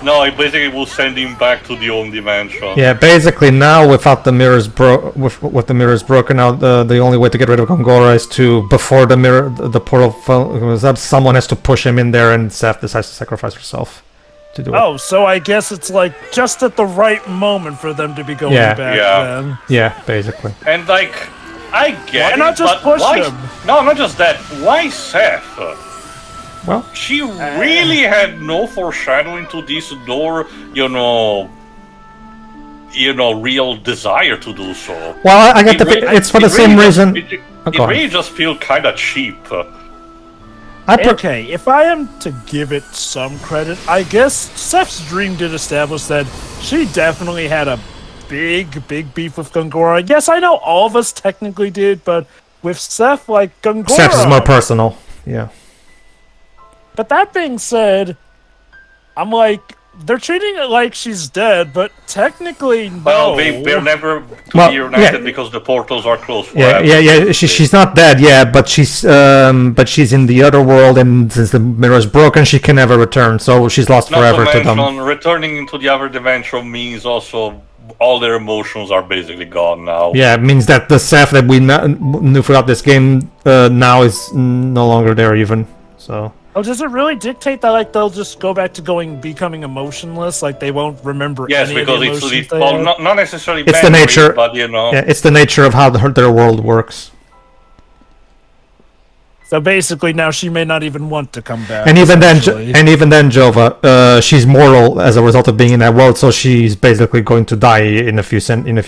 No, it basically will send him back to the own dimension. Yeah, basically now without the mirrors with the mirrors broken out, the only way to get rid of Gongora is to before the portal goes up, someone has to push him in there, and Seth decides to sacrifice herself to do it. Oh, so I guess it's like just at the right moment for them to be going Yeah. back Yeah. then. Yeah, basically. And like, I get Why not it, just but push why? him? No, not just that. Why Seth? Well, She really had no foreshadowing to this, nor real desire to do so. well, I get it's for the same reason. It go on. really just feels kind of cheap. Okay, if I am to give it some credit, I guess Seth's dream did establish that she definitely had a big beef with Gongora. Yes, I know all of us technically did, but with Seth, like, Gongora... Seth is more personal. Yeah. But that being said, I'm like, they're treating it like she's dead, but technically, no. Well, they're never to Well, be reunited yeah. because the portals are closed Yeah, forever. yeah. She's not dead, yeah, but she's in the other world, and since the mirror is broken, she can never return. So she's lost Not forever to to them. mention, returning into the other dimension means also all their emotions are basically gone now. Yeah, it means that the Seth that we knew throughout this game now is no longer there even. So Oh, does it really dictate that, like, they'll just go back to becoming emotionless? Like, they won't remember Yes, any of the because emotions it's they well, had? not necessarily It's the memories, nature- but you know. yeah, it's the nature of how their world works. So basically, now she may not even want to come back. And even then, essentially. Jova, she's mortal as a result of being in that world, so she's basically going to die in a few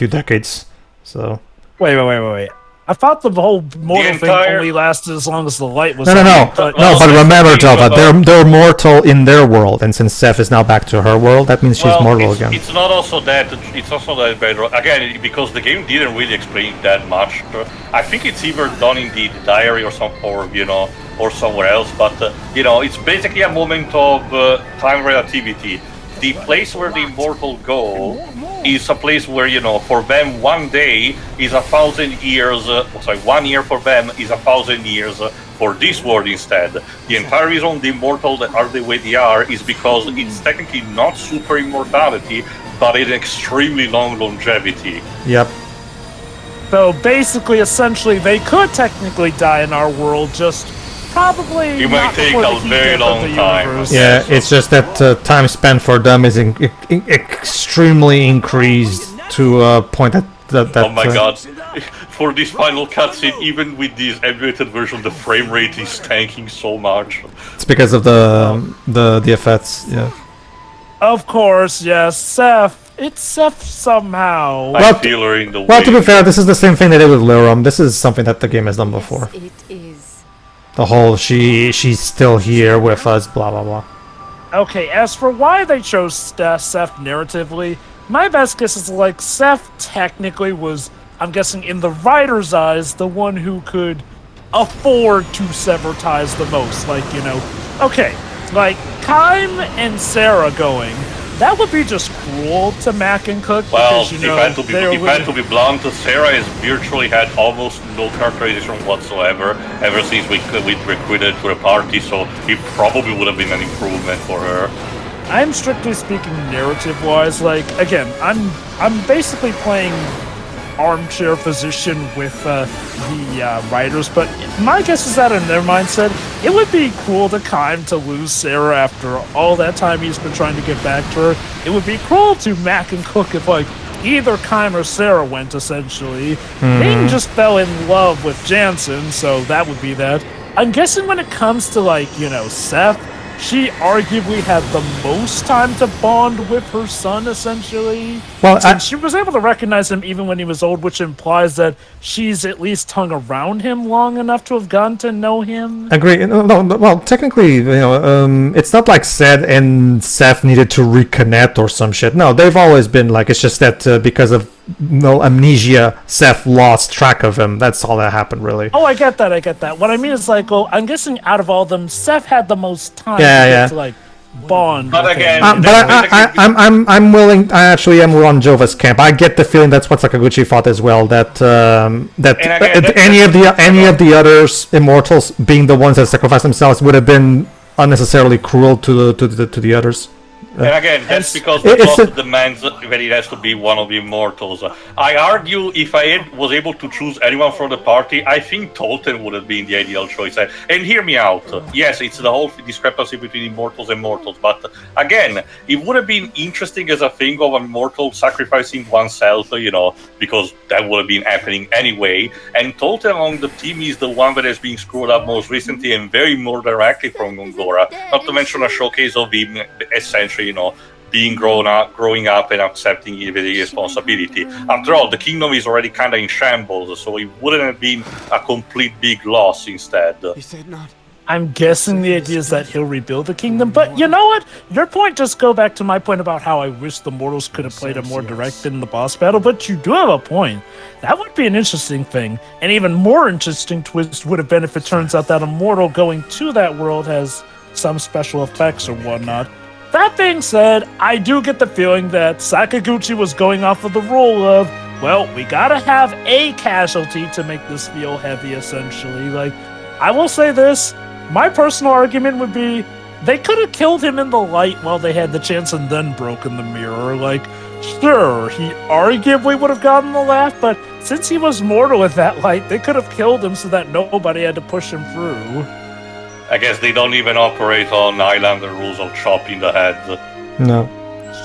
decades. So Wait. I thought the whole mortal thing entire- only lasted as long as the light was no. on, but- But remember, that's the thing Jova, about- they're mortal in their world, and since Seth is now back to her world, that means she's Well, mortal it's, again. it's not also that. It's also that Pedro. Again, because the game didn't really explain that much. I think it's either done in the diary or or somewhere else. But it's basically a moment of time relativity. the place where the immortal go is a place where, for them 1 day is 1,000 years. 1 year for them is 1,000 years for this world instead. The entire reason the immortals are the way they are is because it's technically not super immortality, but it's extremely long longevity. Yep. So basically, essentially, they could technically die in our world, just probably It might not take before the a heat very death of long the time. universe. Yeah, it's just that time spent for them is extremely increased to a point that Oh my god. For this final cutscene, even with this emulated version, the frame rate is tanking so much. it's because of the effects. Yeah. Of course, yes, Seth. It's Seth somehow. I feel her in the Well, way. to be fair, this is the same thing they did with Lyrum. This is something that the game has done before. Yes, it is. The whole she's still here with us, blah blah blah. Okay, as for why they chose Seth narratively, my best guess is like Seth technically was, I'm guessing in the writer's eyes, the one who could afford to sever ties the most. Like, okay, like Kaim and Sarah going, that would be just cruel to Mac and Cook. Well, because, if I had to be blunt, Sarah has virtually had almost no characterization whatsoever ever since we recruited to a party, so it probably would have been an improvement for her. I'm strictly speaking narrative-wise. Like, again, I'm basically playing armchair physician with the writers, but my guess is that in their mindset, it would be cruel to Kaim to lose Sarah after all that time he's been trying to get back to her. It would be cruel to Mac and Cook if, like, either Kaim or Sarah went, essentially. Ming just fell in love with Jansen, so that would be that. I'm guessing when it comes to, like, Seth, she arguably had the most time to bond with her son, essentially. Well, Since she was able to recognize him even when he was old, which implies that she's at least hung around him long enough to have gotten to know him. Agree. No, well, technically, it's not like Seth and Seth needed to reconnect or some shit. No, they've always been like, it's just that because of amnesia, Seth lost track of him. That's all that happened, really. Oh, I get that. What I mean is, like, well, I'm guessing out of all of them, Seth had the most time to like bond. But with again, him. I'm willing. I actually am on Jova's camp. I get the feeling that's what Sakaguchi thought as well. That any of the others immortals being the ones that sacrificed themselves would have been unnecessarily cruel to the others. And again, that's because the plot demands that it has to be one of the immortals. I argue if I was able to choose anyone from the party, I think Tolten would have been the ideal choice. And hear me out. Yes, it's the whole discrepancy between immortals and mortals, but again, it would have been interesting as a thing of an immortal sacrificing oneself, because that would have been happening anyway. And Tolten among the team is the one that has been screwed up most recently and very more directly from Gongora. Not to mention a showcase of him essentially being growing up and accepting the responsibility. After all, the kingdom is already kind of in shambles, so it wouldn't have been a complete big loss instead. You said not. I'm guessing the idea is that he'll rebuild the kingdom, but you know what? Your point just go back to my point about how I wish the mortals could have played a more direct in the boss battle, but you do have a point. That would be an interesting thing. An even more interesting twist would have been if it turns out that a mortal going to that world has some special effects or whatnot. That being said, I do get the feeling that Sakaguchi was going off of the rule of, well, we gotta have a casualty to make this feel heavy, essentially. Like, I will say this, my personal argument would be, they could have killed him in the light while they had the chance and then broken the mirror. Like, sure, he arguably would have gotten the laugh, but since he was mortal with that light, they could have killed him so that nobody had to push him through. I guess they don't even operate on Islander rules of chopping the head. No.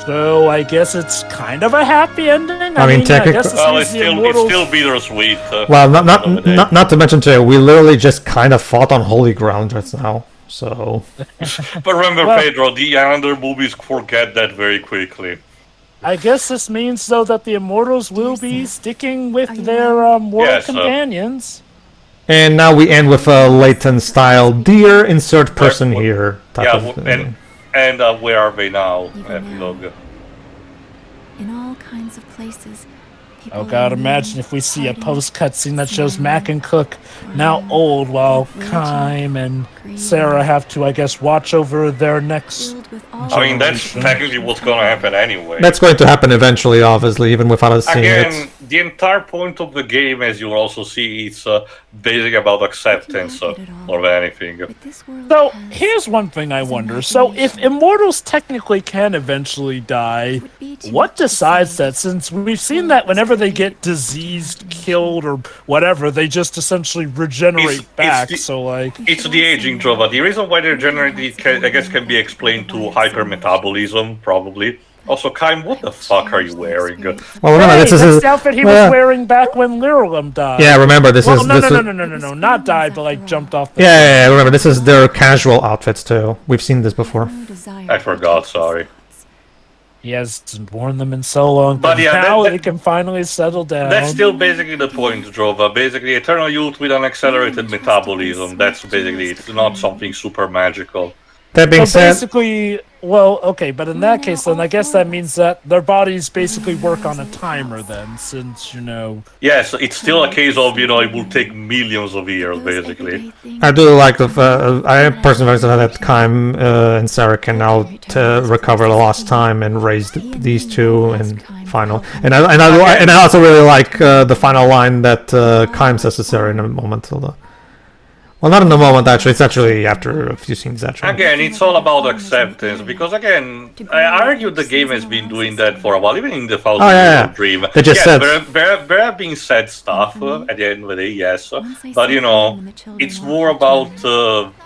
So I guess it's kind of a happy ending. I mean, technically, well, it's still bittersweet. Well, not to mention too, we literally just kind of fought on holy ground right now. So. But remember, Pedro, the Islander movies forget that very quickly. I guess this means though that the immortals will be sticking with their mortal companions. And now we end with a Layton style dear insert person here. And where are they now? Epilogue. In all kinds of places, Oh god, imagine if we see a post cutscene that shows Mac and Cook now old while Kaim and Sarah have to, I guess, watch over their next... I mean, that's technically what's gonna happen anyway. That's going to happen eventually, obviously, even without us seeing Again, it. the entire point of the game, as you'll also see, it's basically about acceptance more than anything. So, here's one thing I wonder. So, if immortals technically can eventually die, what decides that? Since we've seen that whenever they get diseased, killed, or whatever, they just essentially regenerate back, so like... It's the aging, Jova. The reason why they regenerate, I guess, can be explained to hypermetabolism, probably. Also, Kaim, what the fuck are you wearing? Well, remember, Hey, this is that's his... the outfit he was wearing back when Lirulum died. Yeah, remember, this Well, is... no, not died, but like jumped off the... Yeah, remember, this is their casual outfits, too. We've seen this before. I forgot, sorry. He hasn't worn them in so long, But but yeah, now that- they can finally settle down. That's still basically the point, Jova. Basically, eternal youth with an accelerated metabolism. That's basically it. It's not something super magical. That being So said... basically, well, okay, but in that case, then I guess that means that their bodies basically work on a timer then, since, you know... Yes, it's still a case of, you know, it will take millions of years, basically. I do like the... I personally think that Kaim and Sarah can now recover the lost time and raise these two in final. And I also really like the final line that Kaim says to Sarah in a moment. Well, not in the moment, actually. It's actually after a few scenes, actually. Again, it's all about acceptance, because again, I argue the game has been doing that for a while, even in the Thousand Year Dream. They just said... There have been said stuff at the end of the day, yes, but you know, it's more about,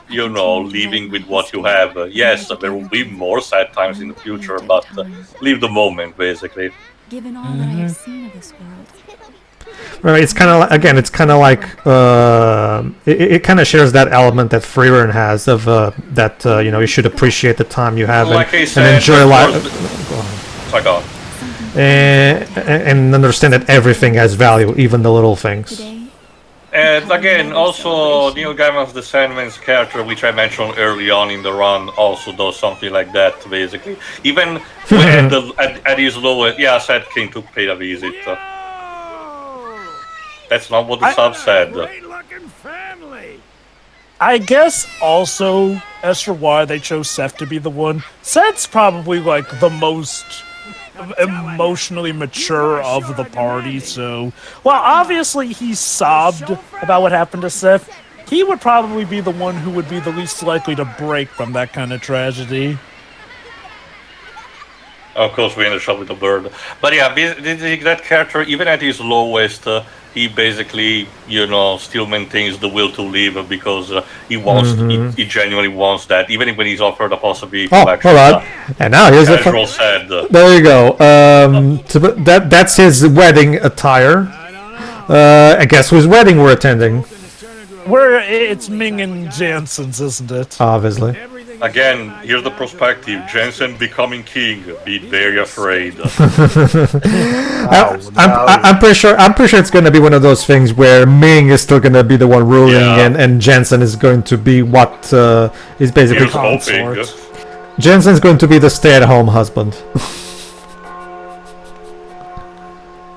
you know, living with what you have. Yes, there will be more sad times in the future, but live the moment, basically. Given all that I have seen of this world, Right, it's kind of again, it's kind of like it kind of shares that element that Freerun has of that you know, you should appreciate the time you have Like I and said, enjoy life Sorry, go on. and understand that everything has value, even the little things. today, And again, also Neil Gaiman's the Sandman's character, which I mentioned early on in the run, also does something like that, basically. Even when at his lowest, yeah, Sad King took pay a visit. That's not what the sub said. I guess also, as for why they chose Seth to be the one, Seth's probably like the most emotionally mature of the party, so... Well, obviously he sobbed about what happened to Seth. He would probably be the one who would be the least likely to break from that kind of tragedy. Of course, we ended up with a bird. But yeah, that character, even at his lowest, he basically, you know, still maintains the will to live because he wants, he genuinely wants that, even when he's offered a possibility to actually. Hold on. And now here's the casual said. There you go. That's his wedding attire. I guess whose wedding we're attending. It's Ming and Jansen's, isn't it? Obviously. Again, here's the perspective. Jensen becoming king. Be very afraid. I'm pretty sure it's going to be one of those things where Ming is still going to be the one ruling, and Jensen is going to be what is basically hoping. Jensen's going to be the stay-at-home husband.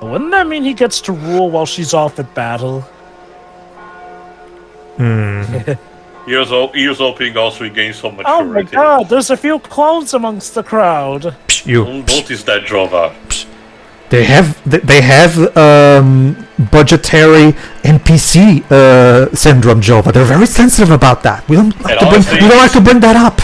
Wouldn't that mean he gets to rule while she's off at battle? Here's hoping also he gains some maturity. Oh my god, there's a few clones amongst the crowd. Notice that, Jova. They have budgetary NPC syndrome, Jova. They're very sensitive about that. We don't like to bring that up.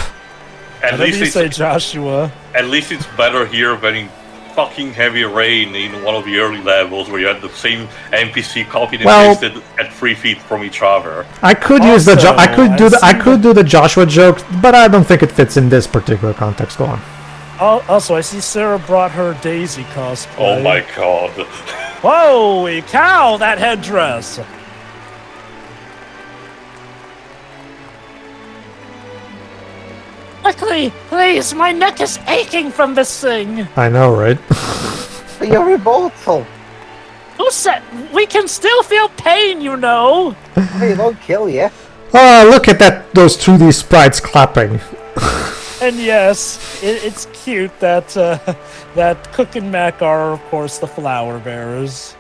At least it's, say Joshua. At least it's better here than in fucking Heavy Rain in one of the early levels where you had the same NPC copied and pasted at 3 feet from each other. I could use the I could do the Joshua joke, but I don't think it fits in this particular context. Go on. Also, I see Sarah brought her Daisy cosplay. Oh my god. Holy cow, that headdress! Quickly, please, my neck is aching from this thing! I know, right? You're immortal. Who said we can still feel pain, you know? They won't kill you. Oh, look at those 2D sprites clapping. And yes, it's cute that that Cook and Mac are, of course, the flower bearers.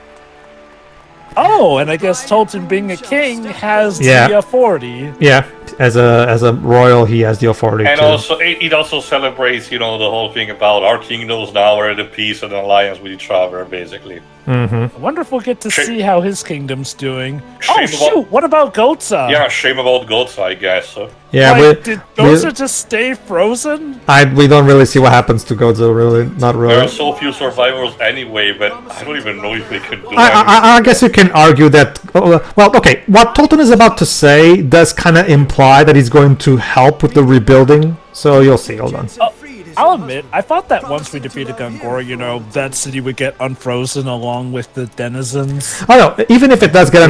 Oh, and I guess Tolton, being a king, has the 40. Yeah, as a royal, he has the authority. And too. also, it also celebrates, the whole thing about our kingdoms now are at peace and alliance with each other, basically. I wonder if we'll get to see how his kingdom's doing. Shame What about Gotza? Yeah, shame about Gotza, I guess. Yeah, did Gotza just stay frozen? We don't really see what happens to Godzo, really. Not really. There are so few survivors anyway, but I don't even know if they can do anything. I guess you can argue that. Well, okay. What Tolton is about to say does kind of imply that he's going to help with the rebuilding. So you'll see. Hold on. I'll admit, I thought that once we defeated Gongora, that city would get unfrozen along with the denizens. Oh no! Even if it does get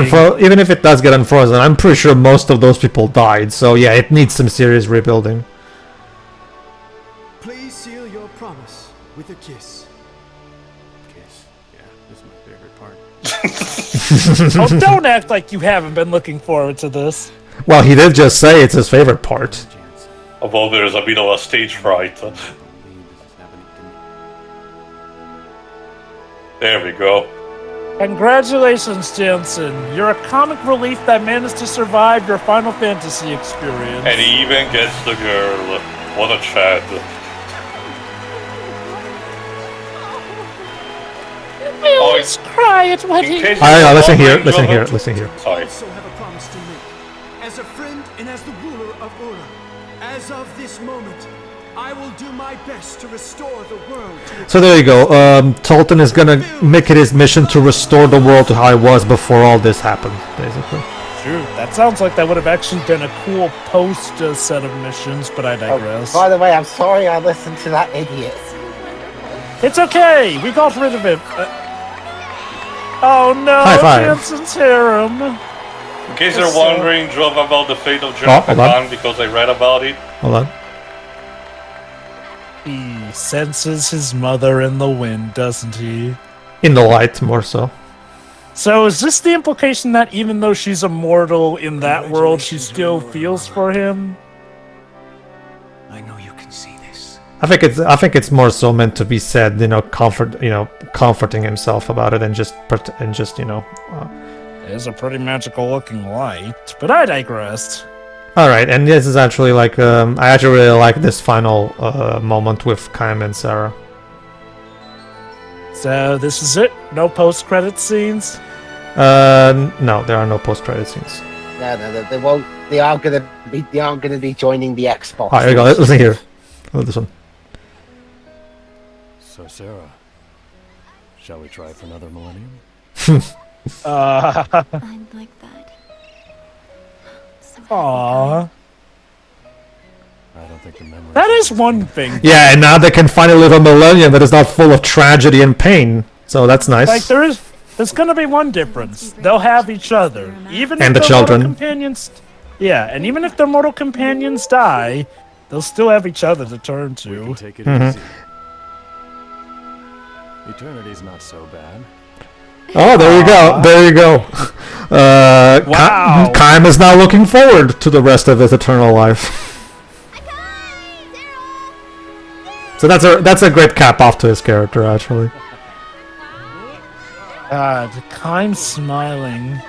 unfrozen, I'm pretty sure most of those people died. So yeah, it needs some serious rebuilding. Please seal your promise with a kiss. Kiss, yeah, this is my favorite part. Oh, don't act like you haven't been looking forward to this. Well, he did just say it's his favorite part. Although there's a bit of a stage fright. There we go. Congratulations, Jensen. You're a comic relief that managed to survive your Final Fantasy experience. And he even gets the girl. What a Chad. I always cry at weddings. Listen here. Sorry. I also have a promise to make. As a friend and as the ruler of Ura, as of this moment, I will do my best to restore the world to its... So there you go. Tolton is gonna make it his mission to restore the world to how it was before all this happened, basically. True. That sounds like that would have actually been a cool post set of missions, but I digress. By the way, I'm sorry I listened to that idiot. It's okay. We got rid of it. Oh no, High five. Jensen's harem. In case you're wondering, Drove, about the fate of General Kaim because I read about it. Hold on. He senses his mother in the wind, doesn't he? In the light, more so. So is this the implication that even though she's immortal in that world, she still feels for him? I know you can see this. I think it's more so meant to be said, comforting himself about it, and just. It is a pretty magical looking light, but I digress. All right, and this is actually like I actually really like this final moment with Kaim and Sarah. So this is it. No post-credit scenes. No, there are no post-credit scenes. No, they won't. They aren't gonna be joining the Xbox. Here we go. Listen here. Oh, this one. So, Sarah, shall we try for another millennium? I'd like that. So Aww. I don't think the memory... That is one thing. Yeah, and now they can finally live a millennium that is not full of tragedy and pain. So that's nice. Like there's gonna be one difference. They'll have each other, even and if the their children. mortal companions. Yeah, and even if their mortal companions die, they'll still have each other to turn We to. can take it easy. Eternity's not so bad. Oh, there you go. There you go. Wow. Kaim is now looking forward to the rest of his eternal life. So that's a great cap off to his character, actually. Kaim smiling.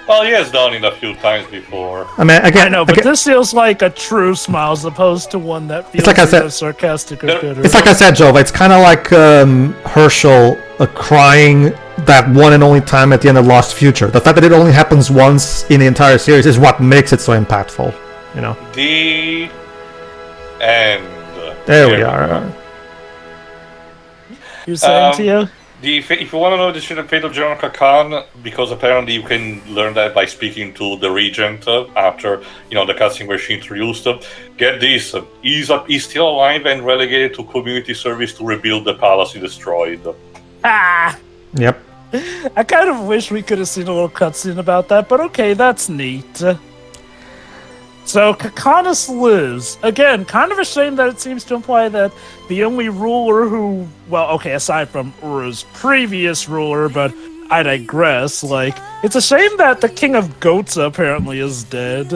Well, he has done it a few times before. I mean, again, I know, but this feels like a true smile as opposed to one that feels like I said- either sarcastic or bitter. It's like I said, Jova. It's kind of like Herschel crying that one and only time at the end of Lost Future. The fact that it only happens once in the entire series is what makes it so impactful. You know. The end. There we are. You're saying, Tio? If you want to know the fate of General Kakan, because apparently you can learn that by speaking to the Regent after the cutscene where she introduced him. Get this: he's still alive and relegated to community service to rebuild the palace he destroyed. Ah! Yep. I kind of wish we could have seen a little cutscene about that, but okay, that's neat. So Kakanis lives. Again, kind of a shame that it seems to imply that the only ruler who, well, okay, aside from Ura's previous ruler, but I digress, it's a shame that the King of Goats apparently is dead.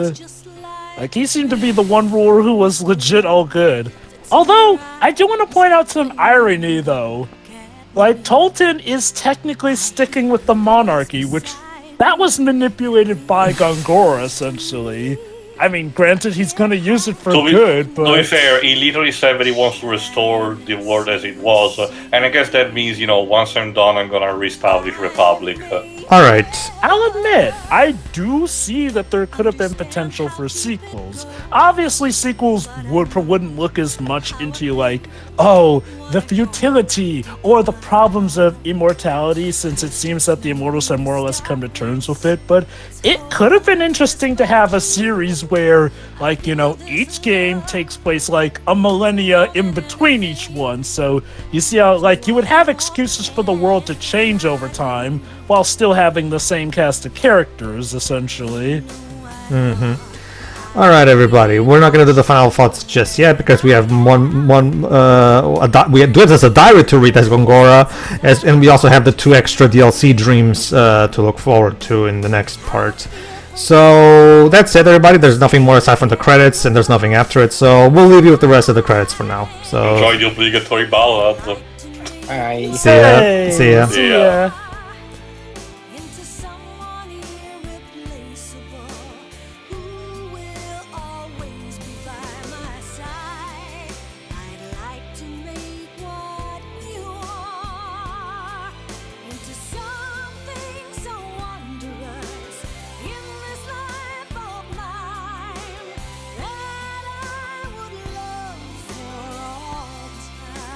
Like, he seemed to be the one ruler who was legit all good. Although, I do want to point out some irony, though. Like, Tolton is technically sticking with the monarchy, which that was manipulated by Gongora, essentially. I mean, granted, he's going to use it for good, but... To be fair, he literally said that he wants to restore the world as it was, and I guess that means, once I'm done, I'm gonna reestablish Republic. Alright. I'll admit, I do see that there could have been potential for sequels. Obviously, sequels wouldn't look as much into, like, oh, the futility or the problems of immortality, since it seems that the Immortals have more or less come to terms with it, but it could have been interesting to have a series where, like, each game takes place, like, a millennia in between each one, so you see how, like, you would have excuses for the world to change over time, while still having the same cast of characters, essentially. Alright, everybody. We're not going to do the final thoughts just yet because we have we do it as a diary to read as Gongora, and we also have the 2 extra DLC dreams to look forward to in the next part. So that's it, everybody. There's nothing more aside from the credits, and there's nothing after it. So we'll leave you with the rest of the credits for now. So enjoy the obligatory ballad. Bye. See ya. Hey, See ya. See ya. Into someone irreplaceable who will always be by my side. I'd like to make what you are into something so wondrous in this life of mine that I would love for all time.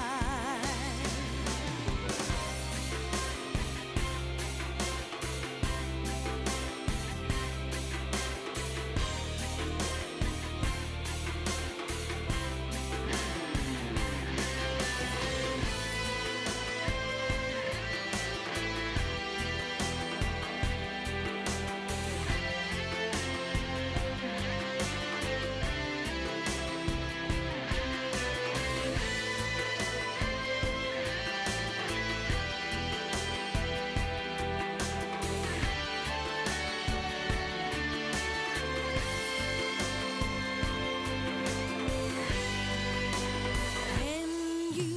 When you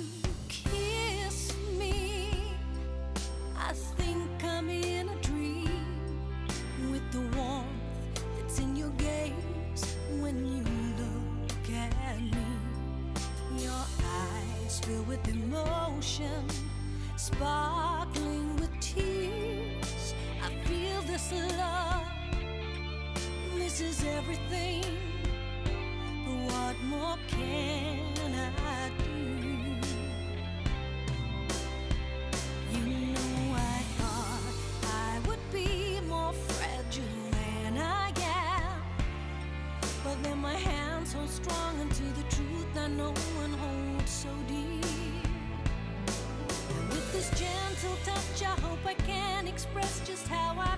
kiss me, I think I'm in a dream with the warmth that's in your gaze when you look at me. Your eyes fill with emotion, sparkling with tears. I feel this love. This is everything. What more can I do? I thought I would be more fragile than I am, but then my hands hold strong into the truth that no one holds so deep. And with this gentle touch, I hope I can express just how I